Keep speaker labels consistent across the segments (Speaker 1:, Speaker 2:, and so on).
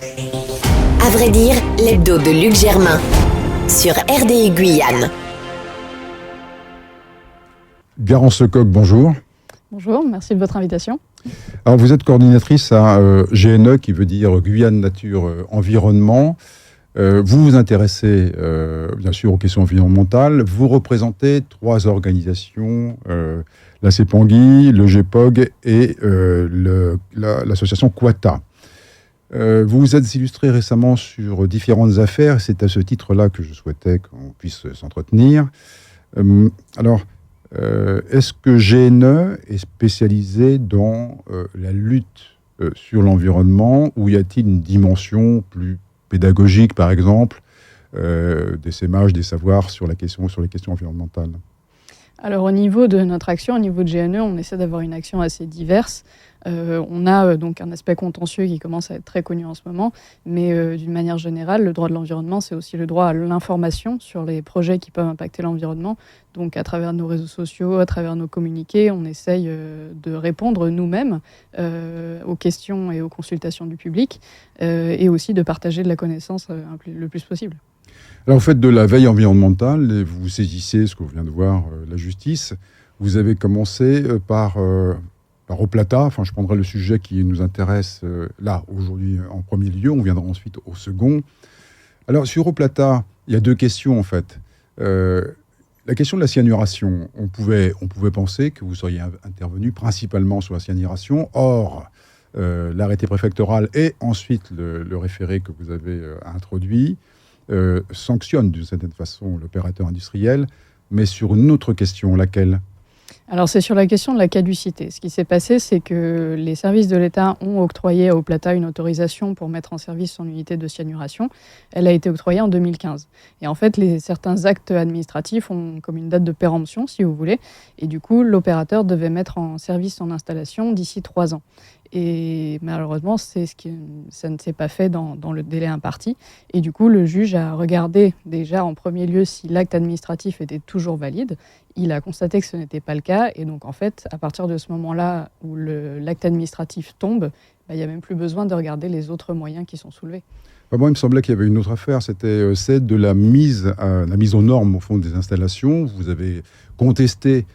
Speaker 1: À vrai dire, l'hebdo de Luc Germain sur RDI Guyane.
Speaker 2: Garance Lecoq, bonjour.
Speaker 3: Bonjour, merci de votre invitation.
Speaker 2: Alors vous êtes coordinatrice à GNE, qui veut dire Guyane Nature Environnement. Vous vous intéressez bien sûr aux questions environnementales. Vous représentez 3 organisations, la CEPANGUI, le GEPOG et l'association Quata. Vous vous êtes illustré récemment sur différentes affaires. C'est à ce titre-là que je souhaitais qu'on puisse s'entretenir. Est-ce que GNE est spécialisé dans la lutte sur l'environnement, ou y a-t-il une dimension plus pédagogique, par exemple, d'essaimage des savoirs sur les questions environnementales?
Speaker 3: Alors au niveau de notre action, au niveau de GNE, on essaie d'avoir une action assez diverse. On a donc un aspect contentieux qui commence à être très connu en ce moment, mais d'une manière générale, le droit de l'environnement, c'est aussi le droit à l'information sur les projets qui peuvent impacter l'environnement. Donc à travers nos réseaux sociaux, à travers nos communiqués, on essaye de répondre nous-mêmes aux questions et aux consultations du public, et aussi de partager de la connaissance le plus possible.
Speaker 2: Alors, vous faites de la veille environnementale et vous saisissez ce que vient de voir la justice. Vous avez commencé par Oplata. Enfin, je prendrai le sujet qui nous intéresse là, aujourd'hui, en premier lieu. On viendra ensuite au second. Alors, sur Oplata, il y a 2 questions, en fait. La question de la cyanuration, on pouvait penser que vous seriez intervenu principalement sur la cyanuration. Or, l'arrêté préfectoral et ensuite le référé que vous avez introduit sanctionne d'une certaine façon l'opérateur industriel, mais sur une autre question, laquelle ?
Speaker 3: Alors c'est sur la question de la caducité. Ce qui s'est passé, c'est que les services de l'État ont octroyé à Oplata une autorisation pour mettre en service son unité de cyanuration. Elle a été octroyée en 2015. Et en fait, certains actes administratifs ont comme une date de péremption, si vous voulez. Et du coup, l'opérateur devait mettre en service son installation d'ici 3 ans. Et malheureusement, ça ne s'est pas fait dans le délai imparti. Et du coup, le juge a regardé déjà en premier lieu si l'acte administratif était toujours valide. Il a constaté que ce n'était pas le cas. Et donc, en fait, à partir de ce moment-là où l'acte administratif tombe, il n'y a même plus besoin de regarder les autres moyens qui sont soulevés.
Speaker 2: Moi, il me semblait qu'il y avait une autre affaire. C'était celle de la mise aux normes, au fond, des installations. Vous avez contesté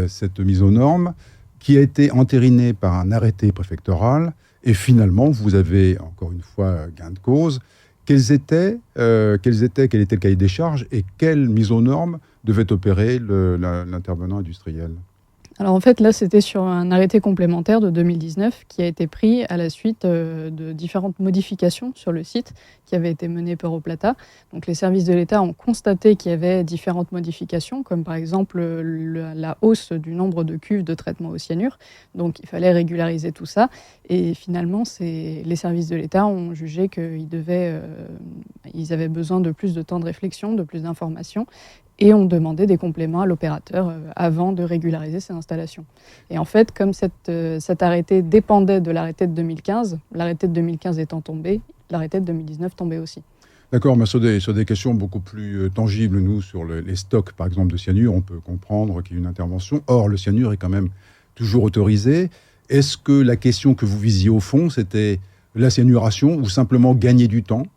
Speaker 2: cette mise aux normes, qui a été entériné par un arrêté préfectoral, et finalement, vous avez, encore une fois, gain de cause. Quel était le cahier des charges et quelle mise aux normes devait opérer l'intervenant industriel ?
Speaker 3: Alors en fait, là, c'était sur un arrêté complémentaire de 2019 qui a été pris à la suite de différentes modifications sur le site qui avaient été menées par Oplata. Donc les services de l'État ont constaté qu'il y avait différentes modifications, comme par exemple la hausse du nombre de cuves de traitement au cyanure. Donc il fallait régulariser tout ça. Et finalement, les services de l'État ont jugé qu'ils avaient besoin de plus de temps de réflexion, de plus d'informations, et ont demandé des compléments à l'opérateur avant de régulariser ses installations. Et en fait, comme cet arrêté dépendait de l'arrêté de 2015, l'arrêté de 2015 étant tombé, l'arrêté de 2019 tombait aussi.
Speaker 2: D'accord, mais sur des questions beaucoup plus tangibles, nous, sur les stocks, par exemple, de cyanure, on peut comprendre qu'il y a une intervention. Or, le cyanure est quand même toujours autorisé. Est-ce que la question que vous visiez au fond, c'était la cyanuration ou simplement gagner du temps ?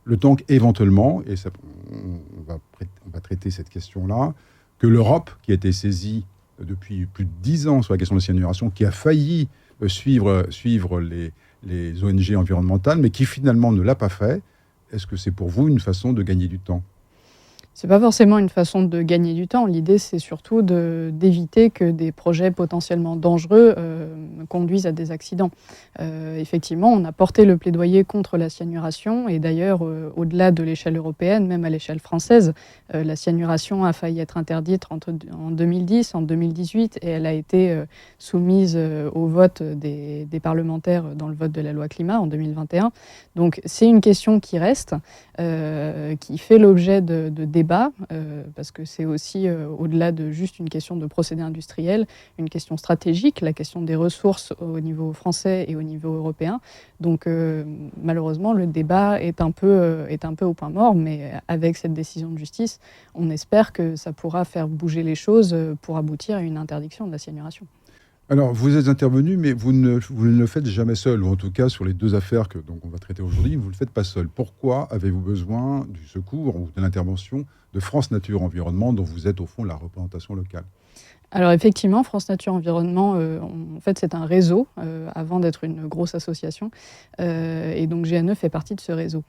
Speaker 2: Le temps qu'éventuellement, et ça, on va traiter cette question-là, que l'Europe, qui a été saisie depuis plus de 10 ans sur la question de la cyanuration, qui a failli suivre les ONG environnementales, mais qui finalement ne l'a pas fait, est-ce que c'est pour vous une façon de gagner du temps ?
Speaker 3: C'est pas forcément une façon de gagner du temps. L'idée, c'est surtout d'éviter que des projets potentiellement dangereux conduisent à des accidents. Effectivement, on a porté le plaidoyer contre la cyanuration et d'ailleurs, au-delà de l'échelle européenne, même à l'échelle française, la cyanuration a failli être interdite en 2010, en 2018 et elle a été soumise au vote des parlementaires dans le vote de la loi climat en 2021. Donc c'est une question qui reste, qui fait l'objet de débats, parce que c'est aussi, au-delà de juste une question de procédé industriel, une question stratégique, la question des ressources au niveau français et au niveau européen. Donc malheureusement, le débat est un peu au point mort, mais avec cette décision de justice, on espère que ça pourra faire bouger les choses pour aboutir à une interdiction de la cyanuration.
Speaker 2: Alors, vous êtes intervenu, mais vous ne le faites jamais seul, ou en tout cas sur les 2 affaires que donc on va traiter aujourd'hui, vous ne le faites pas seul. Pourquoi avez-vous besoin du secours ou de l'intervention de France Nature Environnement, dont vous êtes au fond la représentation locale?
Speaker 3: Alors effectivement, France Nature Environnement, en fait, c'est un réseau avant d'être une grosse association. Et donc GNE fait partie de ce réseau.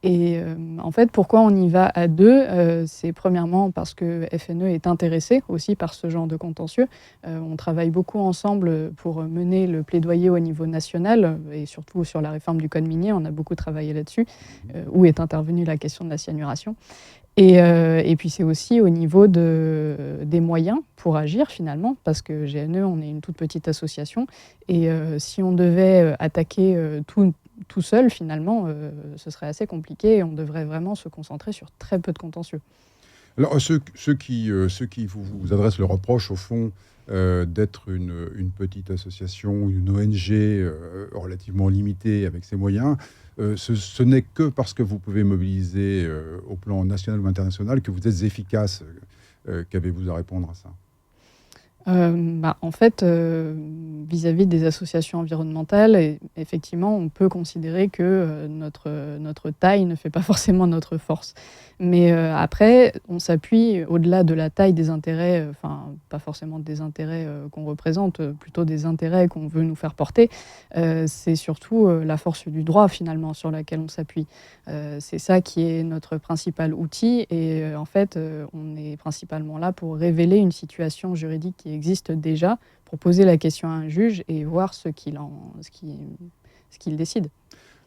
Speaker 3: Et en fait, pourquoi on y va à 2 c'est premièrement parce que FNE est intéressé aussi par ce genre de contentieux. On travaille beaucoup ensemble pour mener le plaidoyer au niveau national et surtout sur la réforme du code minier. On a beaucoup travaillé là-dessus, où est intervenue la question de la cyanuration. Et puis c'est aussi au niveau des moyens pour agir finalement, parce que GNE, on est une toute petite association, et si on devait attaquer tout seul, finalement, ce serait assez compliqué, et on devrait vraiment se concentrer sur très peu de contentieux.
Speaker 2: Alors, ceux qui vous adressent le reproche, au fond, d'être une petite association, une ONG relativement limitée avec ses moyens, ce n'est que parce que vous pouvez mobiliser au plan national ou international que vous êtes efficace. Qu'avez-vous à répondre à ça?
Speaker 3: En fait, vis-à-vis des associations environnementales, effectivement, on peut considérer que notre taille ne fait pas forcément notre force. Mais après, on s'appuie, au-delà de la taille des intérêts, enfin, pas forcément des intérêts qu'on représente, plutôt des intérêts qu'on veut nous faire porter. C'est surtout la force du droit, finalement, sur laquelle on s'appuie. C'est ça qui est notre principal outil. Et en fait, on est principalement là pour révéler une situation juridique qui existe déjà, pour poser la question à un juge et voir ce qu'il décide.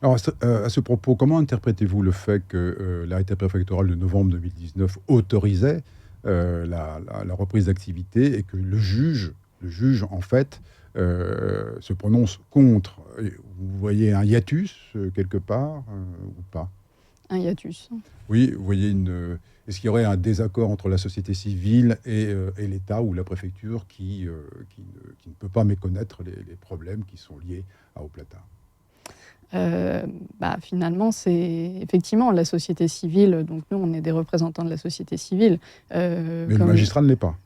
Speaker 2: Alors, à ce propos, comment interprétez-vous le fait que l'arrêté préfectoral de novembre 2019 autorisait la reprise d'activité et que le juge, en fait, se prononce contre? Vous voyez un hiatus quelque part ou pas?
Speaker 3: Un hiatus.
Speaker 2: Oui, vous voyez est-ce qu'il y aurait un désaccord entre la société civile et l'État ou la préfecture qui ne peut pas méconnaître les problèmes qui sont liés à Oplata?
Speaker 3: Finalement, c'est effectivement la société civile. Donc nous, on est des représentants de la société civile.
Speaker 2: Mais le magistrat ne l'est pas.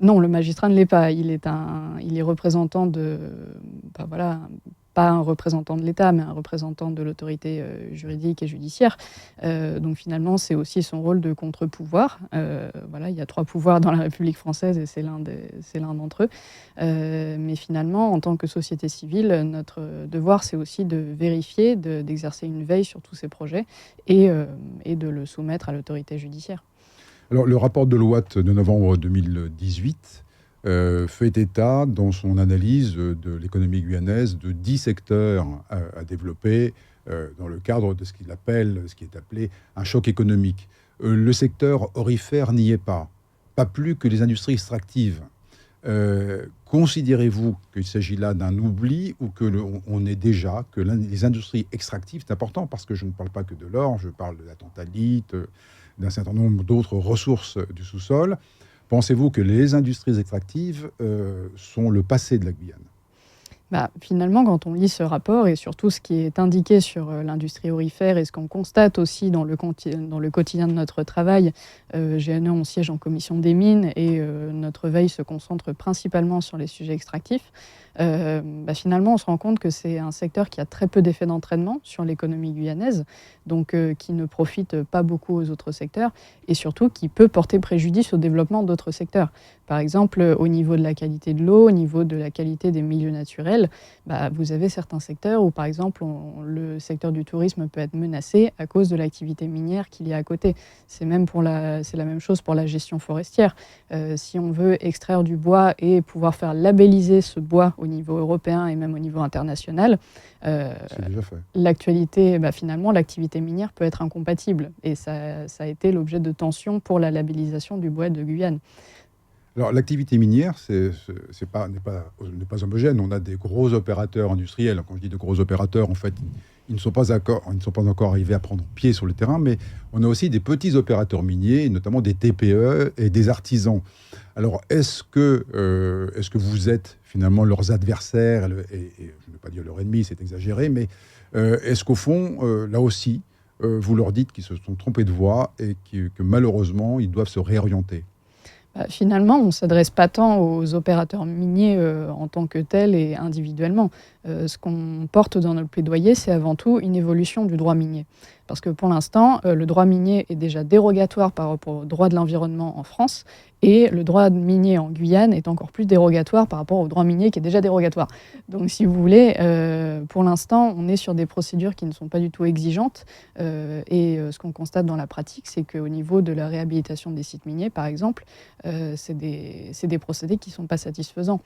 Speaker 3: Non, le magistrat ne l'est pas. Il est représentant pas un représentant de l'État, mais un représentant de l'autorité juridique et judiciaire. Donc finalement, c'est aussi son rôle de contre-pouvoir. Il y a 3 pouvoirs dans la République française et c'est l'un d'entre eux. Mais finalement, en tant que société civile, notre devoir, c'est aussi de vérifier, d'exercer une veille sur tous ces projets et de le soumettre à l'autorité judiciaire.
Speaker 2: Alors, le rapport de Deloitte de novembre 2018 fait état, dans son analyse de l'économie guyanaise, de 10 secteurs à développer dans le cadre de ce qui est appelé un choc économique. Le secteur aurifère n'y est pas plus que les industries extractives. Considérez-vous qu'il s'agit là d'un oubli ou que les industries extractives, c'est important parce que je ne parle pas que de l'or, je parle de la tantalite, d'un certain nombre d'autres ressources du sous-sol. Pensez-vous que les industries extractives sont le passé de la Guyane?
Speaker 3: Finalement, quand on lit ce rapport et surtout ce qui est indiqué sur l'industrie aurifère et ce qu'on constate aussi dans le quotidien de notre travail, GNE, on siège en commission des mines et notre veille se concentre principalement sur les sujets extractifs. Finalement, on se rend compte que c'est un secteur qui a très peu d'effet d'entraînement sur l'économie guyanaise, donc qui ne profite pas beaucoup aux autres secteurs et surtout qui peut porter préjudice au développement d'autres secteurs. Par exemple, au niveau de la qualité de l'eau, au niveau de la qualité des milieux naturels, vous avez certains secteurs où, par exemple, le secteur du tourisme peut être menacé à cause de l'activité minière qu'il y a à côté. C'est la même chose pour la gestion forestière. Si on veut extraire du bois et pouvoir faire labelliser ce bois au niveau européen et même au niveau international,
Speaker 2: c'est déjà fait.
Speaker 3: Finalement, l'activité minière peut être incompatible. Et ça a été l'objet de tensions pour la labellisation du bois de Guyane.
Speaker 2: Alors, l'activité minière n'est pas homogène. On a des gros opérateurs industriels. Quand je dis de gros opérateurs, en fait, ils ne sont pas encore arrivés à prendre pied sur le terrain, mais on a aussi des petits opérateurs miniers, notamment des TPE et des artisans. Alors, est-ce que vous êtes finalement leurs adversaires, et je ne veux pas dire leur ennemi, c'est exagéré, mais est-ce qu'au fond, là aussi, vous leur dites qu'ils se sont trompés de voie et que malheureusement, ils doivent se réorienter?
Speaker 3: Finalement, on ne s'adresse pas tant aux opérateurs miniers en tant que tels et individuellement. Ce qu'on porte dans notre plaidoyer, c'est avant tout une évolution du droit minier. Parce que pour l'instant, le droit minier est déjà dérogatoire par rapport au droit de l'environnement en France, et le droit minier en Guyane est encore plus dérogatoire par rapport au droit minier qui est déjà dérogatoire. Donc si vous voulez, pour l'instant, on est sur des procédures qui ne sont pas du tout exigeantes. Ce qu'on constate dans la pratique, c'est qu'au niveau de la réhabilitation des sites miniers, par exemple, c'est des procédés qui ne sont pas satisfaisants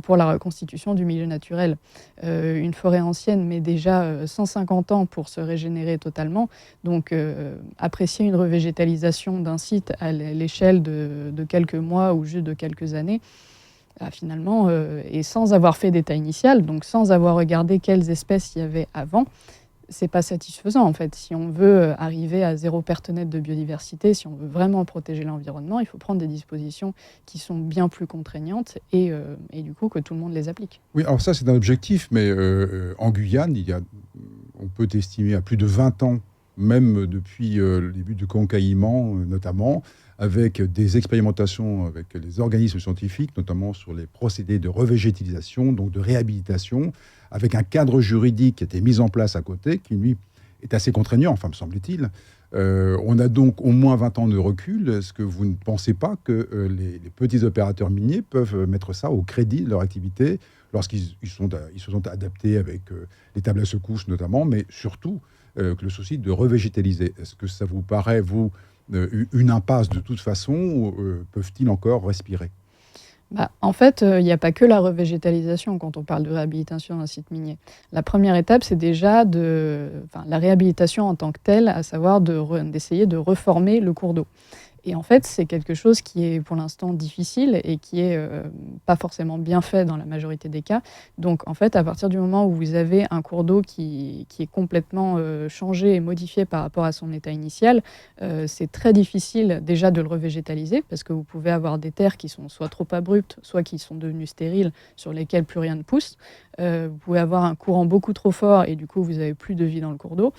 Speaker 3: pour la reconstitution du milieu naturel. Une forêt ancienne met déjà 150 ans pour se régénérer totalement. Donc, apprécier une revégétalisation d'un site à l'échelle de quelques mois ou juste de quelques années, finalement, et sans avoir fait d'état initial, donc sans avoir regardé quelles espèces il y avait avant, c'est pas satisfaisant en fait. Si on veut arriver à 0 perte nette de biodiversité, si on veut vraiment protéger l'environnement, il faut prendre des dispositions qui sont bien plus contraignantes et du coup que tout le monde les applique.
Speaker 2: Oui, alors ça c'est un objectif, mais en Guyane, on peut estimer à plus de 20 ans, même depuis le début du concaillement notamment, avec des expérimentations avec les organismes scientifiques, notamment sur les procédés de revégétalisation, donc de réhabilitation, avec un cadre juridique qui a été mis en place à côté, qui, lui, est assez contraignant, enfin, me semble-t-il. On a donc au moins 20 ans de recul. Est-ce que vous ne pensez pas que les petits opérateurs miniers peuvent mettre ça au crédit de leur activité lorsqu'ils se sont adaptés avec les tables à secousses notamment, mais surtout que le souci de revégétaliser? Est-ce que ça vous paraît, vous, une impasse de toute façon, ou peuvent-ils encore respirer?
Speaker 3: En fait, il n'y a pas que la revégétalisation quand on parle de réhabilitation d'un site minier. La première étape, c'est déjà la réhabilitation en tant que telle, à savoir d'essayer de reformer le cours d'eau. Et en fait, c'est quelque chose qui est pour l'instant difficile et qui est pas forcément bien fait dans la majorité des cas. Donc en fait, à partir du moment où vous avez un cours d'eau qui est complètement changé et modifié par rapport à son état initial, c'est très difficile déjà de le revégétaliser parce que vous pouvez avoir des terres qui sont soit trop abruptes, soit qui sont devenues stériles, sur lesquelles plus rien ne pousse. Vous pouvez avoir un courant beaucoup trop fort et du coup, vous n'avez plus de vie dans le cours d'eau.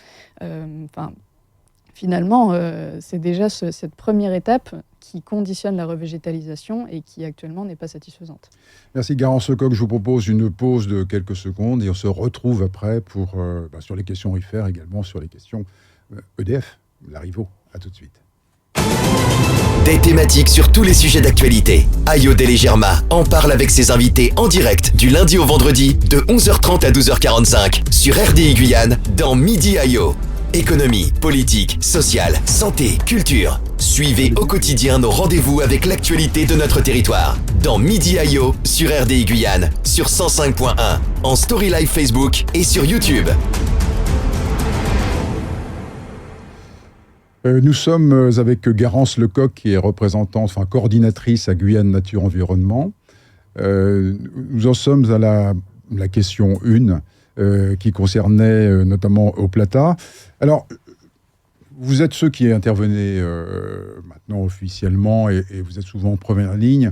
Speaker 3: Finalement, c'est déjà cette première étape qui conditionne la revégétalisation et qui actuellement n'est pas satisfaisante.
Speaker 2: Merci Garance Lecoq. Je vous propose une pause de quelques secondes et on se retrouve après pour, sur les questions RIFER, également sur les questions EDF, Larivot. À tout de suite.
Speaker 4: Des thématiques sur tous les sujets d'actualité. Ayo Délé-Germa en parle avec ses invités en direct du lundi au vendredi de 11h30 à 12h45 sur RDI Guyane dans Midi Ayo. Économie, politique, sociale, santé, culture. Suivez au quotidien nos rendez-vous avec l'actualité de notre territoire. Dans Midi Ayo sur RDI Guyane, sur 105.1, en story live Facebook et sur YouTube.
Speaker 2: Nous sommes avec Garance Lecoq, qui est coordinatrice à Guyane Nature Environnement. Nous en sommes à la question 1, qui concernait notamment Eau Plata. Alors, vous êtes ceux qui intervenez maintenant officiellement et vous êtes souvent en première ligne.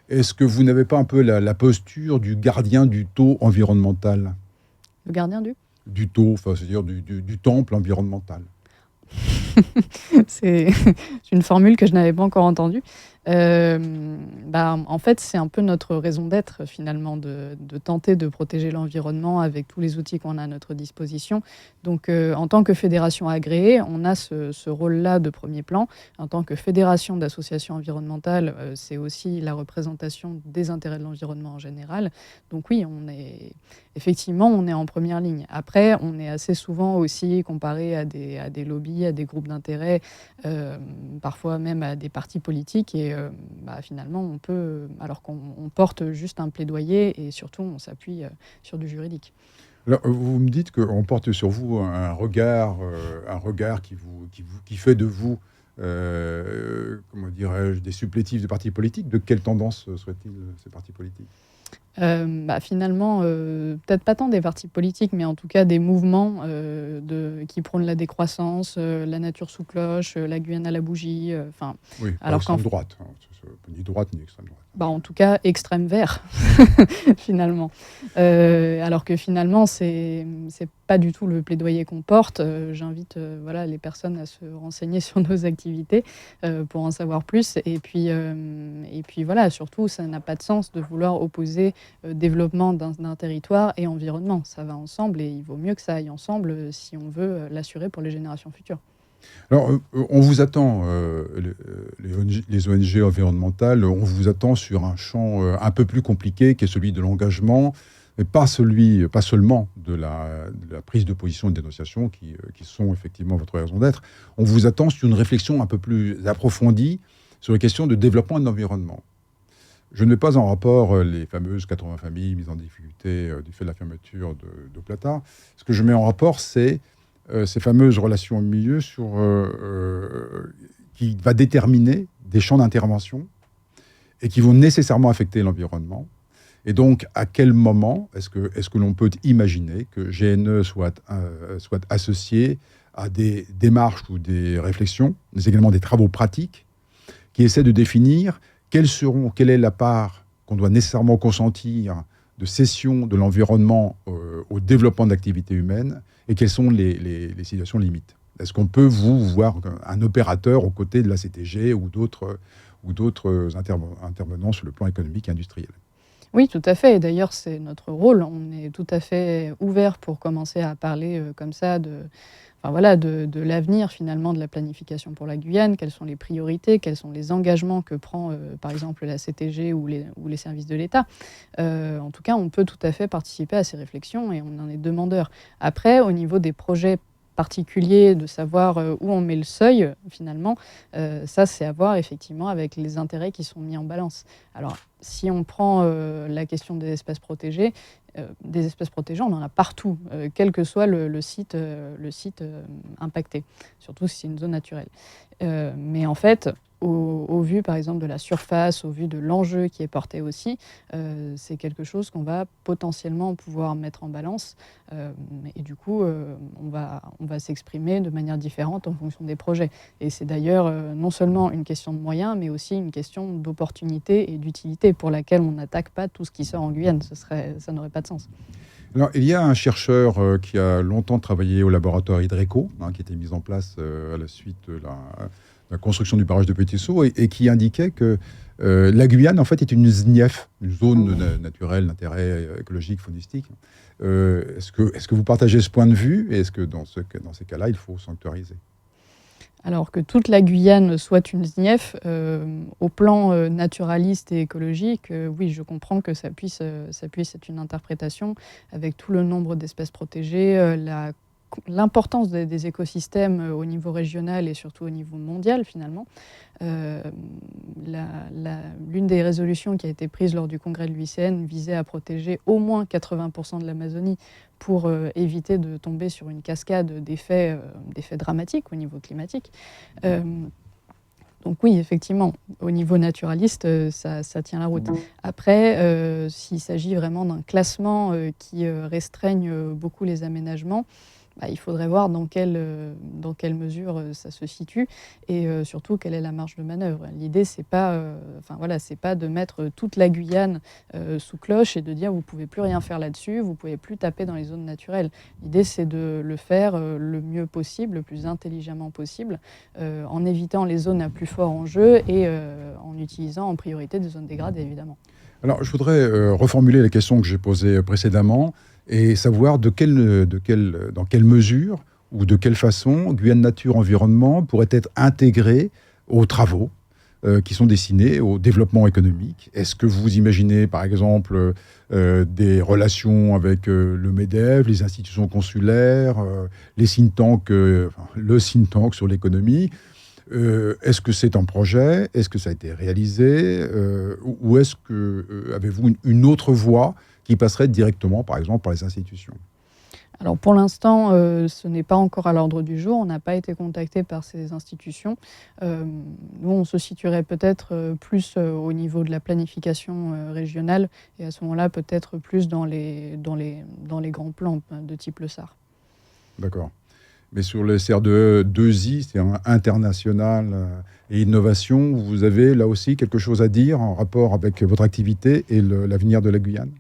Speaker 2: Est-ce que vous n'avez pas un peu la posture du gardien du taux environnemental?
Speaker 3: Le gardien
Speaker 2: du taux, c'est-à-dire du temple environnemental.
Speaker 3: C'est une formule que je n'avais pas encore entendue. En fait, c'est un peu notre raison d'être, finalement, de tenter de protéger l'environnement avec tous les outils qu'on a à notre disposition. Donc, en tant que fédération agréée, on a ce rôle-là de premier plan. En tant que fédération d'associations environnementales, c'est aussi la représentation des intérêts de l'environnement en général. Donc oui, on est en première ligne. Après, on est assez souvent aussi comparé à des lobbies, à des groupes d'intérêt, parfois même à des partis politiques. Et finalement, on peut, alors qu'on porte juste un plaidoyer et surtout, on s'appuie sur du juridique.
Speaker 2: Alors, vous me dites qu'on porte sur vous un regard qui fait de vous, comment dirais-je, des supplétifs de partis politiques. De quelle tendance seraient-ils ces partis politiques ?
Speaker 3: Finalement, peut-être pas tant des partis politiques, mais en tout cas des mouvements qui prônent la décroissance, la nature sous cloche, la Guyane à la bougie.
Speaker 2: Oui, alors extrême droite, ni droite ni extrême droite.
Speaker 3: En tout cas, extrême vert, finalement. Alors que finalement, c'est pas du tout le plaidoyer qu'on porte. J'invite les personnes à se renseigner sur nos activités pour en savoir plus. Et puis voilà, surtout, ça n'a pas de sens de vouloir opposer développement d'un territoire et environnement. Ça va ensemble et il vaut mieux que ça aille ensemble si on veut l'assurer pour les générations futures.
Speaker 2: Alors, on vous attend, les ONG environnementales, on vous attend sur un champ un peu plus compliqué, qui est celui de l'engagement, mais pas seulement de la prise de position et de dénonciation, qui sont effectivement votre raison d'être. On vous attend sur une réflexion un peu plus approfondie sur les questions de développement et de l'environnement. Je ne mets pas en rapport les fameuses 80 familles mises en difficulté du fait de la fermeture de Plata. Ce que je mets en rapport, c'est ces fameuses relations au milieu qui va déterminer des champs d'intervention et qui vont nécessairement affecter l'environnement. Et donc, à quel moment est-ce que l'on peut imaginer que GNE soit associé à des démarches ou des réflexions, mais également des travaux pratiques, qui essaient de définir quelle est la part qu'on doit nécessairement consentir de cession de l'environnement au développement d'activités humaines, et quelles sont les situations limites. Est-ce qu'on peut voir un opérateur aux côtés de la CTG ou d'autres intervenants sur le plan économique et industriel?
Speaker 3: Oui, tout à fait. Et d'ailleurs, c'est notre rôle. On est tout à fait ouvert pour commencer à parler comme ça de l'avenir finalement de la planification pour la Guyane. Quelles sont les priorités, quels sont les engagements que prend par exemple la CTG ou les services de l'État. En tout cas, on peut tout à fait participer à ces réflexions et on en est demandeur. Après, au niveau des projets particulier de savoir où on met le seuil, finalement, ça, c'est à voir effectivement avec les intérêts qui sont mis en balance. Alors, si on prend la question des espèces protégées, on en a partout, quel que soit le site impacté, surtout si c'est une zone naturelle. Mais en fait, au vu, par exemple, de la surface, au vu de l'enjeu qui est porté aussi, c'est quelque chose qu'on va potentiellement pouvoir mettre en balance. Et du coup, on va s'exprimer de manière différente en fonction des projets. Et c'est d'ailleurs non seulement une question de moyens, mais aussi une question d'opportunité et d'utilité pour laquelle on n'attaque pas tout ce qui sort en Guyane. Ça n'aurait pas de sens.
Speaker 2: Alors, il y a un chercheur qui a longtemps travaillé au laboratoire Hydreco, qui a été mis en place à la suite de la construction du barrage de Petit-Saut, et qui indiquait que la Guyane, en fait, est une ZNIEF, une zone naturelle d'intérêt écologique, faunistique. Est-ce que vous partagez ce point de vue, et est-ce que dans ces cas-là, il faut sanctuariser?
Speaker 3: Alors que toute la Guyane soit une ZNIEF, au plan naturaliste et écologique, oui, je comprends que ça puisse être une interprétation avec tout le nombre d'espèces protégées, l'importance des écosystèmes au niveau régional et surtout au niveau mondial, finalement. L'une des résolutions qui a été prise lors du congrès de l'UICN visait à protéger au moins 80% de l'Amazonie pour éviter de tomber sur une cascade d'effets dramatiques au niveau climatique. Donc oui, effectivement, au niveau naturaliste, ça tient la route. Après, s'il s'agit vraiment d'un classement qui restreigne beaucoup les aménagements, il faudrait voir dans quelle mesure ça se situe et surtout quelle est la marge de manœuvre. L'idée, c'est pas de mettre toute la Guyane sous cloche et de dire vous pouvez plus rien faire là-dessus, vous pouvez plus taper dans les zones naturelles. L'idée, c'est de le faire le mieux possible, le plus intelligemment possible, en évitant les zones à plus fort enjeu et en utilisant en priorité des zones dégradées, évidemment.
Speaker 2: Alors, je voudrais reformuler la question que j'ai posée précédemment et savoir dans quelle mesure ou de quelle façon Guyane Nature Environnement pourrait être intégré aux travaux qui sont destinés au développement économique. Est-ce que vous imaginez, par exemple, des relations avec le MEDEF, les institutions consulaires, les think tanks, le think tank sur l'économie? Est-ce que c'est un projet? Est-ce que ça a été réalisé? Ou est-ce que avez-vous une autre voie qui passerait directement, par exemple, par les institutions?
Speaker 3: Alors pour l'instant, ce n'est pas encore à l'ordre du jour. On n'a pas été contacté par ces institutions. Nous, on se situerait peut-être plus au niveau de la planification régionale et à ce moment-là, peut-être plus dans les grands plans de type le SAR.
Speaker 2: D'accord. Mais sur le CRDE 2I, c'est international et innovation, vous avez là aussi quelque chose à dire en rapport avec votre activité et l'avenir de la Guyane?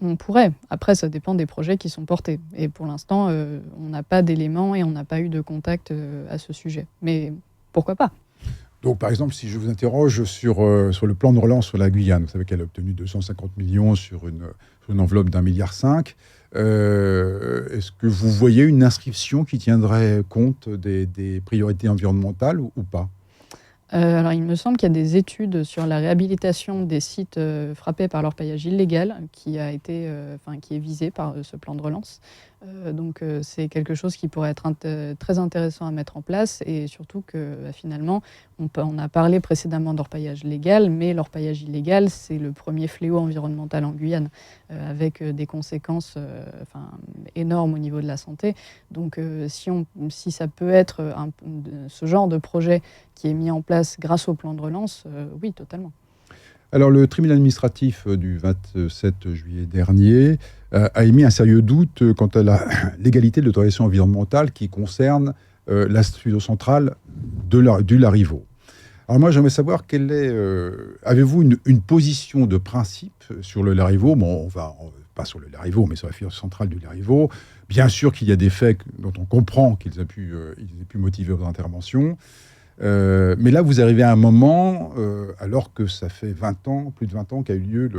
Speaker 3: On pourrait. Après, ça dépend des projets qui sont portés. Et pour l'instant, on n'a pas d'éléments et on n'a pas eu de contact à ce sujet. Mais pourquoi pas?
Speaker 2: Donc, par exemple, si je vous interroge sur le plan de relance sur la Guyane, vous savez qu'elle a obtenu 250 millions sur une enveloppe d'1,5 milliard. Est-ce que vous voyez une inscription qui tiendrait compte des priorités environnementales ou pas?
Speaker 3: Alors, il me semble qu'il y a des études sur la réhabilitation des sites frappés par l'orpaillage illégal qui est visé par ce plan de relance. Donc, c'est quelque chose qui pourrait être très intéressant à mettre en place et surtout que finalement, on a parlé précédemment d'orpaillage légal, mais l'orpaillage illégal, c'est le premier fléau environnemental en Guyane avec des conséquences énormes au niveau de la santé. Donc, si ça peut être ce genre de projet qui est mis en place grâce au plan de relance, oui, totalement.
Speaker 2: Alors, le tribunal administratif du 27 juillet dernier a émis un sérieux doute quant à la légalité de l'autorisation environnementale qui concerne la centrale du Larivot. Alors moi, j'aimerais savoir avez-vous une position de principe sur le Larivot? Bon, pas sur le Larivot, mais sur la filière centrale du Larivot. Bien sûr qu'il y a des faits dont on comprend qu'ils aient pu motiver votre intervention. Mais là, vous arrivez à un moment, alors que ça fait plus de 20 ans qu'a eu lieu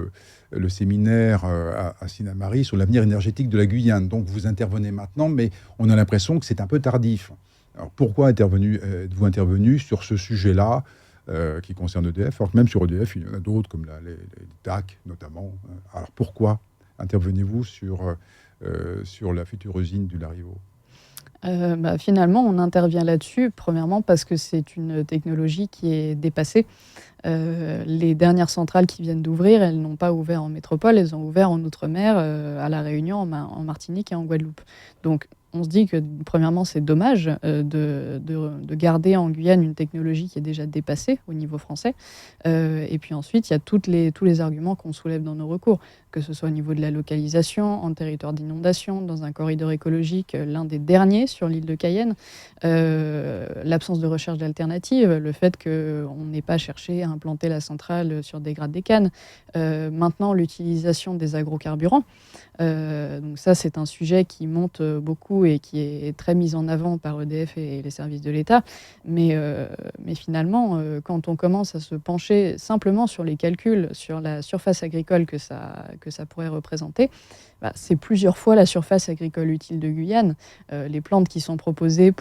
Speaker 2: le séminaire à Sinnamary sur l'avenir énergétique de la Guyane. Donc, vous intervenez maintenant, mais on a l'impression que c'est un peu tardif. Alors, pourquoi êtes-vous intervenu sur ce sujet-là qui concerne EDF? Alors que même sur EDF, il y en a d'autres, comme les TAC notamment. Alors, pourquoi intervenez-vous sur la future usine du Larivot?
Speaker 3: Finalement, on intervient là-dessus, premièrement parce que c'est une technologie qui est dépassée. Les dernières centrales qui viennent d'ouvrir, elles n'ont pas ouvert en métropole, elles ont ouvert en Outre-mer, à La Réunion, en Martinique et en Guadeloupe. Donc, on se dit que, premièrement, c'est dommage de garder en Guyane une technologie qui est déjà dépassée au niveau français. Et puis ensuite, il y a tous les arguments qu'on soulève dans nos recours, que ce soit au niveau de la localisation, en territoire d'inondation, dans un corridor écologique, l'un des derniers sur l'île de Cayenne, l'absence de recherche d'alternatives, le fait qu'on n'ait pas cherché à implanter la centrale sur des grades des Cannes, maintenant l'utilisation des agrocarburants. Donc ça, c'est un sujet qui monte beaucoup et qui est très mis en avant par EDF et les services de l'État. Mais finalement, quand on commence à se pencher simplement sur les calculs, sur la surface agricole que ça pourrait représenter, c'est plusieurs fois la surface agricole utile de Guyane. Les plantes qui sont proposées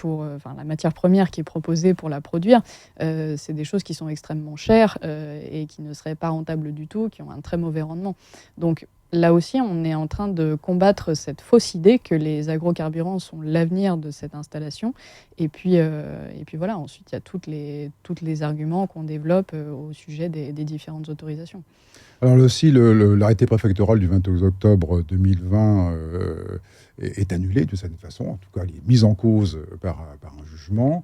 Speaker 3: la matière première qui est proposée pour la produire, c'est des choses qui sont extrêmement chères et qui ne seraient pas rentables du tout, qui ont un très mauvais rendement. Donc, là aussi, on est en train de combattre cette fausse idée que les agrocarburants sont l'avenir de cette installation. Et puis voilà, ensuite, il y a tous les arguments qu'on développe au sujet des différentes autorisations.
Speaker 2: Alors là aussi, l'arrêté préfectoral du 22 octobre 2020 est annulé de cette façon. En tout cas, il est mis en cause par un jugement.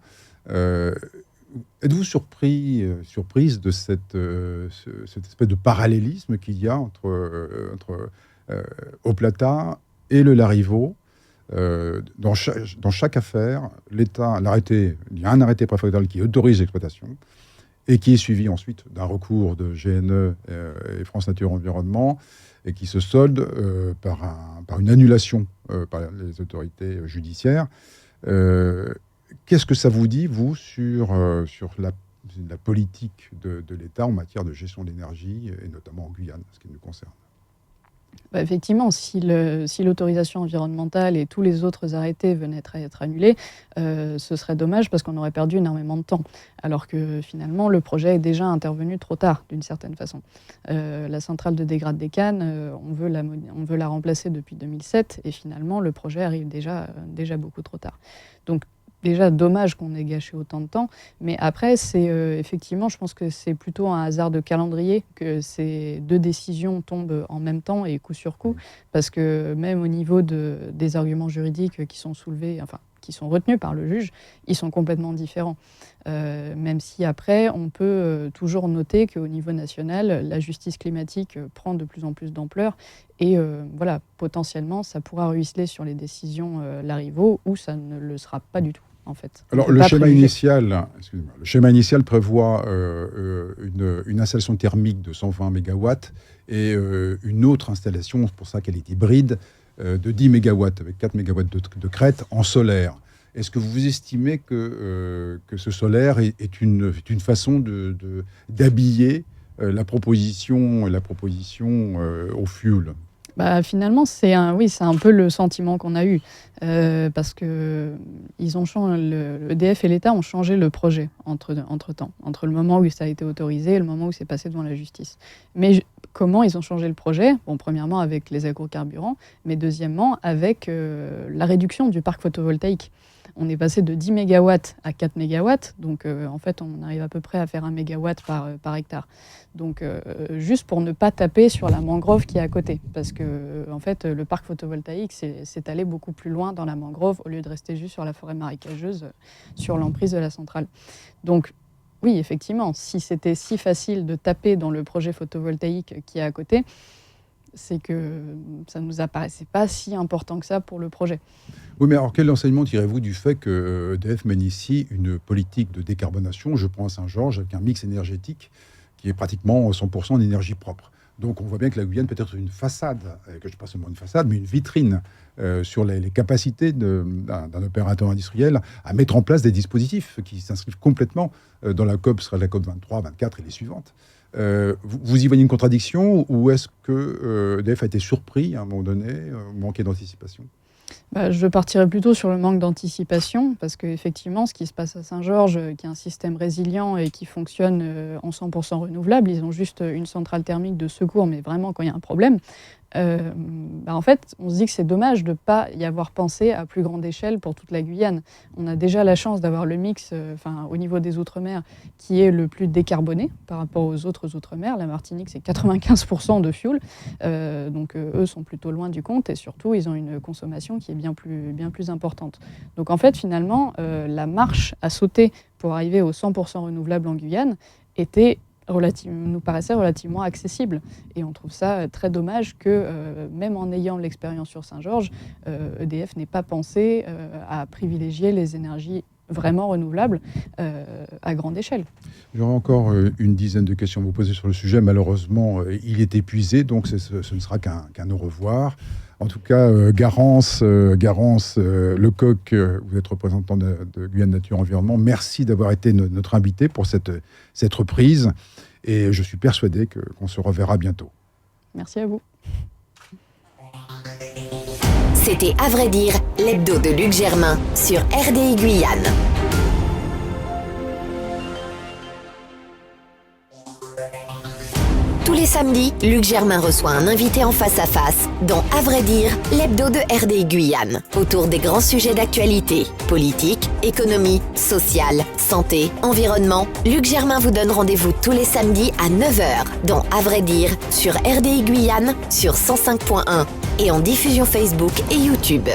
Speaker 2: Êtes-vous surprise de cette espèce de parallélisme qu'il y a entre Oplata et le Larivot? Dans chaque affaire, il y a un arrêté préfectoral qui autorise l'exploitation et qui est suivi ensuite d'un recours de GNE et France Nature Environnement et qui se solde par une annulation par les autorités judiciaires. Qu'est-ce que ça vous dit, vous, sur la politique de l'État en matière de gestion de l'énergie, et notamment en Guyane, ce qui nous concerne?
Speaker 3: Effectivement, si l'autorisation environnementale et tous les autres arrêtés venaient à être annulés, ce serait dommage parce qu'on aurait perdu énormément de temps. Alors que finalement, le projet est déjà intervenu trop tard, d'une certaine façon. La centrale de dégrade des Cannes, on veut la remplacer depuis 2007 et finalement, le projet arrive déjà beaucoup trop tard. Donc, déjà dommage qu'on ait gâché autant de temps, mais après, c'est effectivement, je pense que c'est plutôt un hasard de calendrier que ces deux décisions tombent en même temps et coup sur coup, parce que même au niveau des arguments juridiques qui sont soulevés, qui sont retenus par le juge, ils sont complètement différents. Même si après, on peut toujours noter qu'au niveau national, la justice climatique prend de plus en plus d'ampleur et voilà, potentiellement, ça pourra ruisseler sur les décisions Larivot ou ça ne le sera pas du tout. En fait.
Speaker 2: Alors, le schéma initial prévoit une installation thermique de 120 MW et une autre installation, c'est pour ça qu'elle est hybride, de 10 MW, avec 4 MW de crête en solaire. Est-ce que vous estimez que ce solaire est une façon d'habiller la proposition au fuel ?
Speaker 3: Finalement, c'est un peu le sentiment qu'on a eu, parce que EDF et l'État ont changé le projet entre-temps, entre le moment où ça a été autorisé et le moment où c'est passé devant la justice. Mais comment ils ont changé le projet ? Bon, premièrement avec les agrocarburants, mais deuxièmement avec la réduction du parc photovoltaïque. On est passé de 10 MW à 4 MW, donc en fait on arrive à peu près à faire 1 MW par hectare. Donc juste pour ne pas taper sur la mangrove qui est à côté, parce que en fait le parc photovoltaïque s'est allé beaucoup plus loin dans la mangrove au lieu de rester juste sur la forêt marécageuse, sur l'emprise de la centrale. Donc oui, effectivement, si c'était si facile de taper dans le projet photovoltaïque qui est à côté, c'est que ça ne nous apparaissait pas si important que ça pour le projet.
Speaker 2: Oui, mais alors quel enseignement tirez-vous du fait que EDF mène ici une politique de décarbonation, je prends à Saint-Georges, avec un mix énergétique qui est pratiquement 100% d'énergie propre. Donc on voit bien que la Guyane peut être une façade, que je pas seulement une façade, mais une vitrine sur les capacités d'un opérateur industriel à mettre en place des dispositifs qui s'inscrivent complètement dans la COP, sera la COP 23, 24 et les suivantes. Vous y voyez une contradiction ou est-ce que EDF a été surpris à un moment donné, manqué d'anticipation ?
Speaker 3: Je partirais plutôt sur le manque d'anticipation, parce qu'effectivement, ce qui se passe à Saint-Georges, qui est un système résilient et qui fonctionne en 100% renouvelable, ils ont juste une centrale thermique de secours, mais vraiment quand il y a un problème. En fait, on se dit que c'est dommage de ne pas y avoir pensé à plus grande échelle pour toute la Guyane. On a déjà la chance d'avoir le mix, au niveau des Outre-mer, qui est le plus décarboné par rapport aux autres Outre-mer. La Martinique, c'est 95% de fuel. Donc, eux sont plutôt loin du compte et surtout, ils ont une consommation qui est bien plus importante. Donc, en fait, finalement, la marche à sauter pour arriver aux 100% renouvelables en Guyane nous paraissait relativement accessible. Et on trouve ça très dommage que, même en ayant l'expérience sur Saint-Georges, EDF n'ait pas pensé à privilégier les énergies vraiment renouvelables à grande échelle.
Speaker 2: J'aurais encore une dizaine de questions à vous poser sur le sujet. Malheureusement, il est épuisé, donc ce ne sera qu'un au revoir. En tout cas, Garance Lecoq, vous êtes représentant de Guyane Nature Environnement. Merci d'avoir été notre invité pour cette reprise. Et je suis persuadé qu'on se reverra bientôt.
Speaker 3: Merci à vous.
Speaker 1: C'était À vrai dire, l'hebdo de Luc Germain sur RDI Guyane. Tous les samedis, Luc Germain reçoit un invité en face à face dans À vrai dire, l'hebdo de RDI Guyane, autour des grands sujets d'actualité, politique, économie, sociale, santé, environnement. Luc Germain vous donne rendez-vous tous les samedis à 9h dans À vrai dire sur RDI Guyane sur 105.1 et en diffusion Facebook et YouTube.